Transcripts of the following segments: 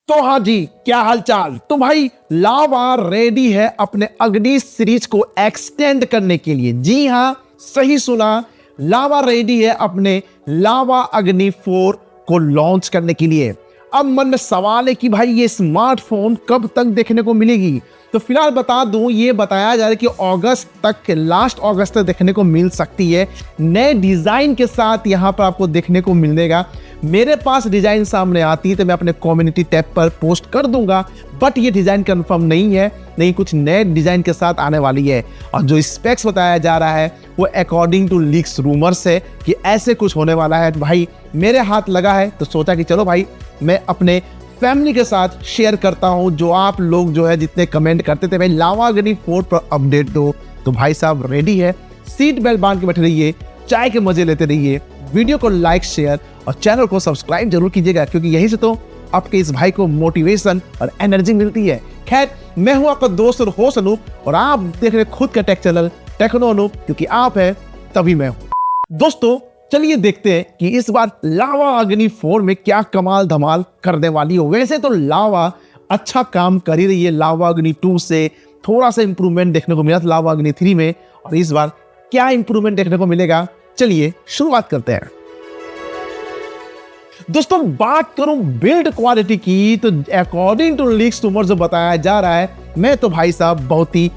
तो हाँ जी, क्या हालचाल। तो भाई लावा रेडी है अपने अग्नि सीरीज को एक्सटेंड करने के लिए। जी हाँ, सही सुना, लावा रेडी है अपने लावा अग्नि 4 को लॉन्च करने के लिए। अब मन में सवाल है कि भाई ये स्मार्टफोन कब तक देखने को मिलेगी। तो फिलहाल बता दूं, ये बताया जा रहा है कि अगस्त तक, लास्ट अगस्त तक देखने को मिल सकती है। नए डिजाइन के साथ यहाँ पर आपको देखने को मिलेगा। मेरे पास डिजाइन सामने आती है तो मैं अपने कम्युनिटी टैब पर पोस्ट कर दूंगा, बट ये डिजाइन कंफर्म नहीं है, नहीं कुछ नए डिजाइन के साथ आने वाली है। और जो स्पेक्स बताया जा रहा है वो अकॉर्डिंग टू लीक्स रूमर्स है कि ऐसे कुछ होने वाला है। तो भाई मेरे हाथ लगा है तो सोचा कि चलो भाई मैं अपने फैमिली के साथ शेयर करता हूं। जो आप लोग जो है जितने कमेंट करते थे भाई लावा अग्नि 4 पर अपडेट दो, तो भाई साहब रेडी है। सीट बेल्ट बांध के बैठे रहिए, चाय के मजे लेते रहिए, वीडियो को लाइक शेयर और चैनल को सब्सक्राइब जरूर कीजिएगा, क्योंकि यहीं से तो आपके इस भाई को मोटिवेशन और एनर्जी मिलती है। खैर, मैं हूं आपका दोस्त और होस्ट अनूप, और आप देख रहे खुद का टेक चैनल टेक्नो अनूप, क्योंकि आप है तभी मैं हूं। दोस्तों चलिए देखते हैं कि इस बार लावा अग्नि 4 में क्या कमाल धमाल करने वाली हो। वैसे तो लावा अच्छा काम कर ही रही है, लावा अग्नि 2 से थोड़ा सा इंप्रूवमेंट देखने को मिला था लावा अग्नि 3 में, और इस बार क्या इंप्रूवमेंट देखने को मिलेगा, चलिए शुरुआत करते हैं। दोस्तों बात करूं बिल्ड क्वालिटी की, तो अकॉर्डिंग टू लीक्स रूमर्स जो बताया जा रहा है, मैं तो भाई साहब बहुत ही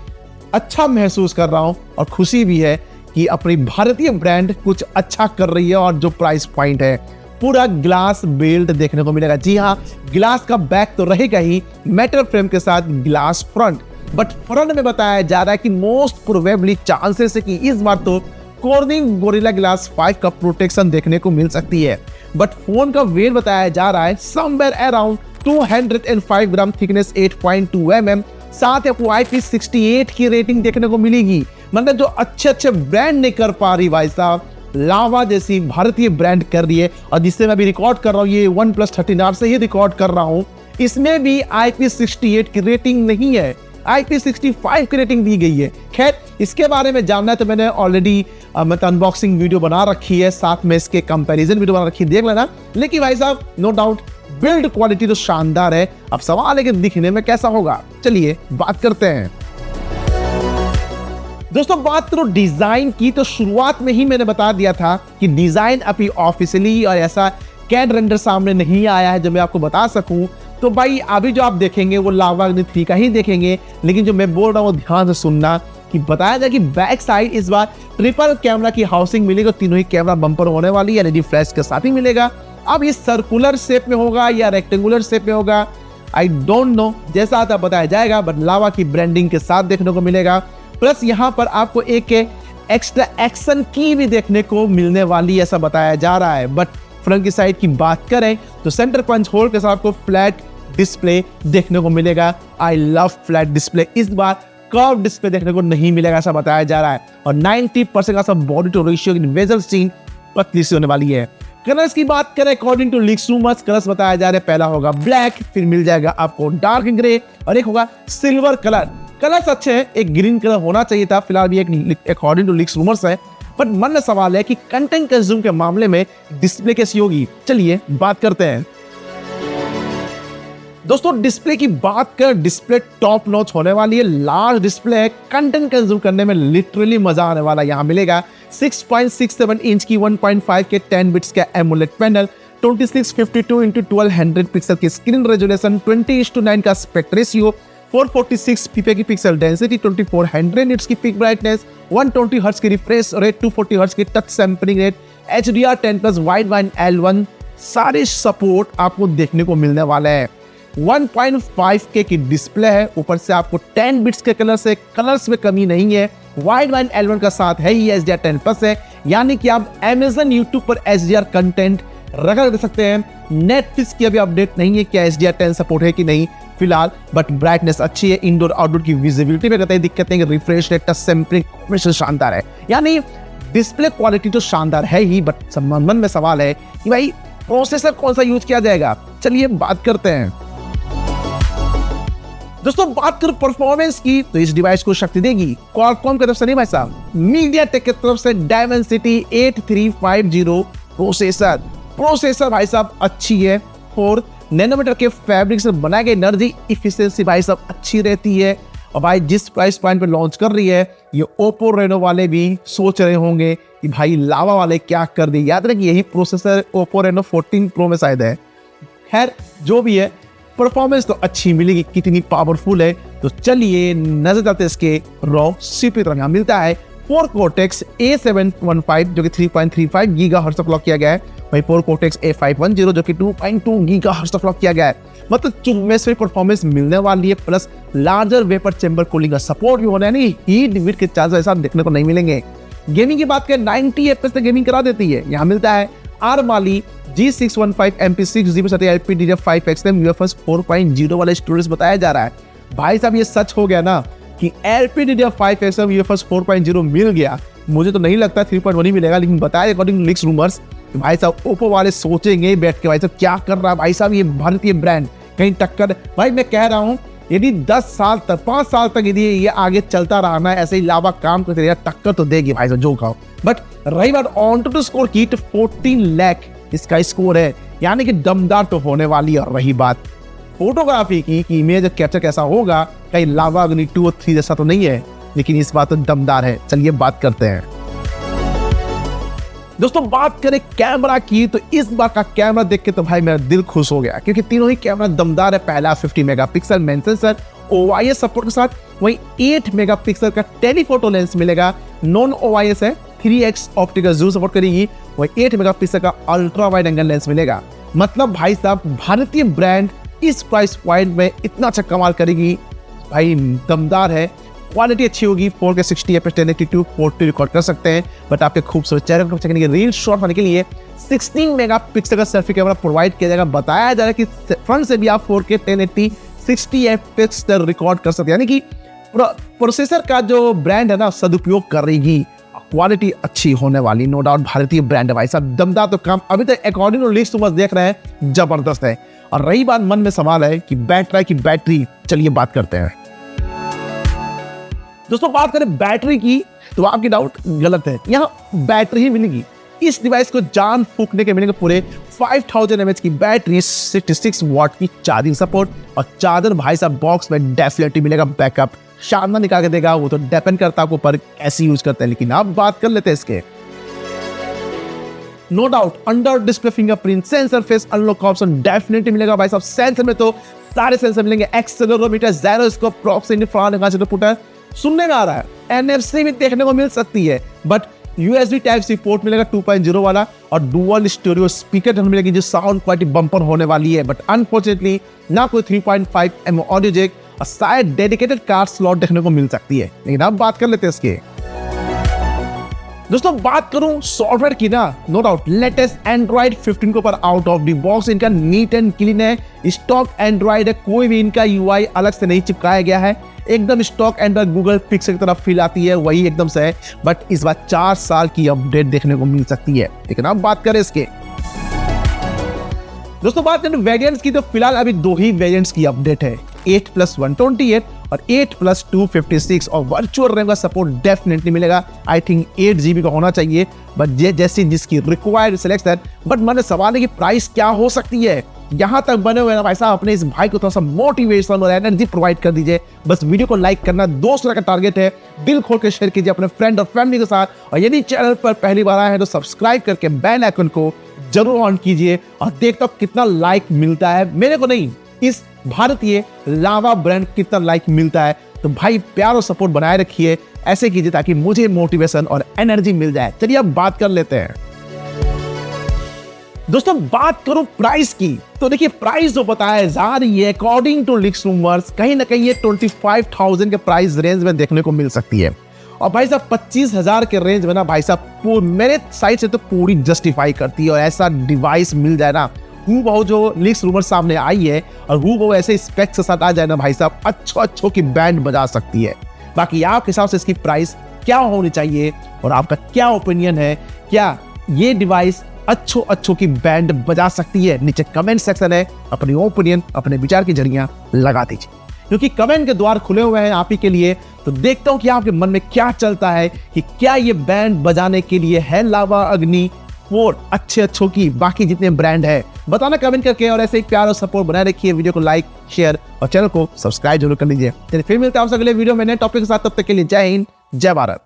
अच्छा महसूस कर रहा हूं और खुशी भी है कि अपनी भारतीय ब्रांड कुछ अच्छा कर रही है। और जो प्राइस पॉइंट है, पूरा ग्लास बिल्ड देखने को मिलेगा। जी हाँ, ग्लास का बैक तो रहेगा ही, मेटल फ्रेम के साथ ग्लास फ्रंट, बट फ्रंट में बताया जा रहा है कि मोस्ट प्रोबेबली चांसेस है कि इस बार तो कॉर्निंग गोरिल्ला ग्लास 5 का प्रोटेक्शन देखने को मिल सकती है। बट फोन का वेट बताया जा रहा है समवेयर अराउंड 205 ग्राम, थिकनेस 8.2 mm, साथ आपको IP68 की रेटिंग देखने को मिलेगी। मतलब जो अच्छे ब्रांड नहीं कर पा रही भाई साहब, लावा जैसी भारतीय ब्रांड कर रही है। और जिससे मैं अभी रिकॉर्ड कर रहा हूँ, ये OnePlus 13R से ही रिकॉर्ड कर रहा हूँ, इसमें भी IP68 की रेटिंग नहीं है, IP65 की रेटिंग दी गई है। खैर, इसके बारे में जानना है तो मैंने ऑलरेडी मतलब अनबॉक्सिंग वीडियो बना रखी है, साथ में इसके कंपैरिजन वीडियो बना रखी है, देख लेना। लेकिन भाई साहब नो डाउट बिल्ड क्वालिटी तो शानदार है। अब सवाल है कि दिखने में कैसा होगा, चलिए बात करते हैं। दोस्तों बात करो डिजाइन की, तो शुरुआत में ही मैंने बता दिया था कि डिजाइन अभी ऑफिशियली और ऐसा कैड रेंडर सामने नहीं आया है जो मैं आपको बता सकूं। तो भाई अभी जो आप देखेंगे वो लावा अग्नि 3 का ही देखेंगे, लेकिन जो मैं बोल रहा हूँ ध्यान से सुनना कि बताया जाए कि बैक साइड इस बार ट्रिपल कैमरा की हाउसिंग मिलेगी, तीनों ही कैमरा बम्पर होने वाली है, LED फ्लैश के साथ ही मिलेगा। अब ये सर्कुलर शेप में होगा या रेक्टेंगुलर शेप में होगा, आई डोंट नो, जैसा आता बताया जाएगा, बट लावा की ब्रांडिंग के साथ देखने को मिलेगा। प्लस यहाँ पर आपको एक एक्स्ट्रा एक्शन की भी देखने को मिलने वाली ऐसा बताया जा रहा है। बट फ्रंट की साइड की बात करें तो सेंटर पंच होल के साथ आपको फ्लैट डिस्प्ले देखने को मिलेगा। आई लव फ्लैट डिस्प्ले, इस बार कर्व डिस्प्ले देखने को नहीं मिलेगा ऐसा बताया जा रहा है। और 90% का सब बॉडी टू रेशियो की वेजल सीन पतली सी होने वाली है। कलर्स की बात करें according to leaks rumours, colours बताया जा रहा है पहला होगा ब्लैक, फिर मिल जाएगा आपको डार्क ग्रे, और एक होगा सिल्वर कलर। कलर्स अच्छे हैं, एक ग्रीन कलर होना चाहिए था, फिलहाल भी एक अकॉर्डिंग टू लीक्स रूमर्स है। बट मन में सवाल है कि कंटेंट कंज्यूम के मामले में डिस्प्ले कैसी होगी, चलिए बात करते हैं। दोस्तों डिस्प्ले की बात कर, डिस्प्ले टॉप नॉच होने वाली है, लार्ज डिस्प्ले है, कंटेंट कंज्यूम करने में लिटरली मजा आने वाला यहाँ मिलेगा। 6.67 इंच की 1.5 के 10 बिट्स का एमोलेड पैनल, 2652x1200 पिक्सल की स्क्रीन रेजोल्यूशन, 20:9 का एस्पेक्ट रेशियो, 446 ppi की पिक्सल डेंसिटी, 2400 निट्स की पिक ब्राइटनेस, 120 हर्ट्ज की रिफ्रेश रेट, 240 हर्ट्ज की touch sampling rate, HDR10+ wide wine L1 सारे सपोर्ट आपको देखने को मिलने वाला है। 1.5K की डिस्प्ले है, ऊपर से आपको 10 बिट्स के कलर्स में कमी नहीं है। वाइड वाइन L1 का साथ है ही, HDR10+ है, यानी कि आप Amazon YouTube पर HDR कंटेंट रखा दे सकते हैं। नेटफ्लिक्स की अभी अपडेट नहीं है क्या HDR10 सपोर्ट है कि नहीं फिलहाल, बट ब्राइटनेस अच्छी है, इंडोर आउटडोर की विजिबिलिटी में कतई दिक्कत नहीं, रिफ्रेश रेट, टच सैंपलिंग शानदार है, यानी डिस्प्ले क्वालिटी तो शानदार है ही। बट संबंध में सवाल है कि भाई प्रोसेसर कौन सा यूज किया जाएगा, चलिए बात करते हैं। दोस्तों बात करें परफॉर्मेंस की, तो इस डिवाइस को शक्ति देगी क्वालकॉम की तरफ से नहीं भाई साहब, मीडियाटेक की तरफ से डायमेंसिटी 8350 प्रोसेसर भाई साहब अच्छी है, 4 नैनोमीटर के फैब्रिक से बनाई गई एनर्जी इफिशियंसी भाई सब अच्छी रहती है। और भाई जिस प्राइस पॉइंट पे लॉन्च कर रही है, ये ओप्पो रेनो वाले भी सोच रहे होंगे कि भाई लावा वाले क्या कर दिए। याद रखिए यही प्रोसेसर ओप्पो रेनो 14 प्रो में शायद है। खैर जो भी है, परफॉर्मेंस तो अच्छी मिलेगी, कितनी पावरफुल है। तो चलिए नजर डालते इसके रॉ सीपीयू तरंगा। मिलता है 4 कोर्टेक्स A715 जो कि 3.35 गीगाहर्ट्ज तक क्लॉक किया गया है। वही 4 कोर्टेक्स A510 जो कि 2.2 गीगाहर्ट्ज तक क्लॉक किया गया है। मतलब चुम्बेश्वरी परफॉर्मेंस मिलने वाली है, plus larger vapour chamber cooling का सपोर्ट भी होना है। नहीं हीट विट के चार्जेस ऐसा देखने को नहीं मिलेंगे। गेमिंग की बात करें 90 FPS तक गेमिंग करा देती है। यहाँ मिलता है ARM वाली G615 MP6 LPDDR5X UFS 4.0 वाला स्टोरेज बताया जा रहा है। भाई साहब ये सच हो गया ना कि LPDDR5X UFS 4.0 मिल गया, मुझे तो नहीं लगता 3.1 ही मिलेगा, लेकिन बताया अकॉर्डिंग टू लीक्स रूमर्स भाई साहब ओप्पो वाले सोचेंगे बैठ के भाई साहब क्या कर रहा है भाई साहब ये भारतीय ब्रांड कहीं टक्कर। भाई मैं कह रहा हूँ यदि 10 साल तक 5 साल तक यदि ये आगे चलता रहा ना ऐसे ही लावा काम करते रहेगा, टक्कर तो देगी भाई साहब जो कहो। बट रही बात ऑन टू स्कोर की, 14 लाख इसका स्कोर है, यानी कि दमदार तो होने वाली है। रही बात फोटोग्राफी की कि इमेज कैप्चर कैसा होगा, कहीं लावा अग्नि 2 और 3 जैसा तो नहीं है, लेकिन इस बात तो दमदार है। चलिए बात करते हैं दोस्तों। बात करें कैमरा की, तो इस बार का कैमरा देख के तो भाई मेरा दिल खुश हो गया, क्योंकि तीनों ही कैमरा दमदार है। पहला 50 megapixel main sensor OIS support के साथ, वही 8 मेगापिक्सल का टेलीफोटो लेंस मिलेगा। नॉन OIS है, 3x ऑप्टिकल जूम सपोर्ट करेगी। वही 8 मेगापिक्सल का अल्ट्रा वाइड एंगल लेंस मिलेगा। मतलब भाई साहब भारतीय ब्रांड इस प्राइस पॉइंट में इतना अच्छा कमाल करेगी, भाई दमदार है। क्वालिटी अच्छी होगी, 4K 60 FPS 1080p 4K record कर सकते हैं। बट आपके खूबसूरत चेहरे को कैप्चर करने के रील शॉट होने के लिए 16 मेगापिक्सल का सेल्फी कैमरा प्रोवाइड किया जाएगा। बताया जा रहा है कि फ्रंट से भी आप 4K 1080 60 FPS तक रिकॉर्ड कर सकते हैं, यानी कि प्रोसेसर का जो ब्रांड है ना सदुपयोग करेगी। क्वालिटी अच्छी होने वाली, नो डाउट भारतीय ब्रांड है भाई साहब, दमदार तो काम अभी तक अकॉर्डिंग टू लीक्स तो बस देख रहे हैं जबरदस्त है। और रही बात मन में सवाल है कि बैटरी, चलिए बात करते हैं दोस्तों। बात करें बैटरी की तो आपकी डाउट गलत है, यहाँ बैटरी ही मिलेगी। इस डिवाइस को जान फूकने के मिलेंगे पूरे 5000 mAh की बैटरी, 66 वाट की चार्जिंग सपोर्ट, और चार्जर भाई साहब बॉक्स में डेफिनेटली मिलेगा। बैकअप शानदार निकाल के देगा, वो तो डिपेंड करता है आपको पर कैसे यूज करते हैं। लेकिन आप बात कर लेते हैं इसके, no doubt under display fingerprint sensor face unlock option definitely मिलेगा भाई साहब। सेंसर में तो सारे सेंसर मिलेंगे, एक्सेलेरोमीटर, जायरोस्कोप, प्रॉक्सिमिटी पुटर, सुनने में आ रहा है NFC भी देखने को मिल सकती है। बट USB Type-C पोर्ट मिलेगा 2.0 वाला, और डुअल स्टीरियो स्पीकर मिलेगी जो साउंड क्वालिटी बम्पर होने वाली है। बट अनफॉर्चुनेटली ना कोई 3.5mm ऑडियो जैक, और शायद डेडिकेटेड कार्ड स्लॉट देखने को मिल सकती है। लेकिन अब बात कर लेते हैं इसके दोस्तों। बात करूं सॉफ्टवेयर की ना, नो डाउट लेटेस्ट एंड्रॉइड 15 के ऊपर आउट ऑफ द बॉक्स इनका नीट एंड क्लीन है। स्टॉक एंड्रॉइड है, कोई भी इनका UI अलग से नहीं चिपकाया गया है, एकदम स्टॉक एंड्रॉइड गूगल पिक्सल की तरफ फील आती है, वही एकदम से है। बट इस बार 4 साल की अपडेट देखने को मिल सकती है। लेकिन अब बात करें इसके दोस्तों, बात करें वेरिएंट्स की, तो फिलहाल अभी 2 ही वेरिएंट्स की अपडेट है, 8+128 और 8+256, और वर्चुअल रैम का सपोर्ट डेफिनेटली मिलेगा। आई थिंक 8 GB का होना चाहिए, बट ये जैसी जिसकी रिक्वायर्ड सिलेक्शन। बट मैंने सवाल है कि प्राइस क्या हो सकती है। यहाँ तक बने हुए ना भाई साहब, अपने इस भाई को थोड़ा सा मोटिवेशन और एनर्जी प्रोवाइड कर दीजिए। बस वीडियो को लाइक करना दूसरा का टारगेट है, दिल खोल के शेयर कीजिए अपने फ्रेंड और फैमिली के साथ। और यदि चैनल पर पहली बार आए हैं तो सब्सक्राइब करके बेल आइकन को जरूर ऑन कीजिए, और देखता हूँ कितना लाइक मिलता है। मेरे को नहीं, इस भारतीय लावा ब्रांड कितना लाइक मिलता है। तो भाई प्यार और सपोर्ट बनाए रखिए, ऐसे कीजिए ताकि मुझे मोटिवेशन और एनर्जी मिल जाए। चलिए अब बात कर लेते हैं दोस्तों। बात करूं प्राइस की, तो देखिए प्राइस जो बताया जा रही है अकॉर्डिंग टू लीक्स रूमर्स, कहीं ना कहीं ये 25,000 के प्राइस रेंज में देखने को मिल सकती है। और भाई साहब 25,000 के रेंज में ना भाई साहब मेरे साइड से तो पूरी जस्टिफाई करती है। और ऐसा डिवाइस मिल जाए ना, हूबहू जो लीक्स रूमर सामने आई है और हूबहू ऐसे स्पेक्स के साथ आ जाए ना भाई साहब, अच्छों की बैंड बजा सकती है। बाकी आपके हिसाब से इसकी प्राइस क्या होनी चाहिए और आपका क्या ओपिनियन है, क्या ये डिवाइस अच्छों की बैंड बजा सकती है? नीचे कमेंट सेक्शन है, अपनी ओपिनियन अपने विचार की जरिया लगा दीजिए, क्योंकि कमेंट के द्वार खुले हुए हैं आप ही के लिए। तो देखता हूं कि आपके मन में क्या चलता है कि क्या ये बैंड बजाने के लिए है लावा अग्नि 4 अच्छे की बाकी जितने ब्रांड है बताना कमेंट करके, और ऐसे एक प्यार और सपोर्ट बनाए रखिए। वीडियो को लाइक, शेयर और चैनल को सब्सक्राइब जरूर कर लीजिए। फिर मिलते हैं आपसे अगले वीडियो में नए टॉपिक के साथ। तब तक के लिए जय हिंद, जय भारत।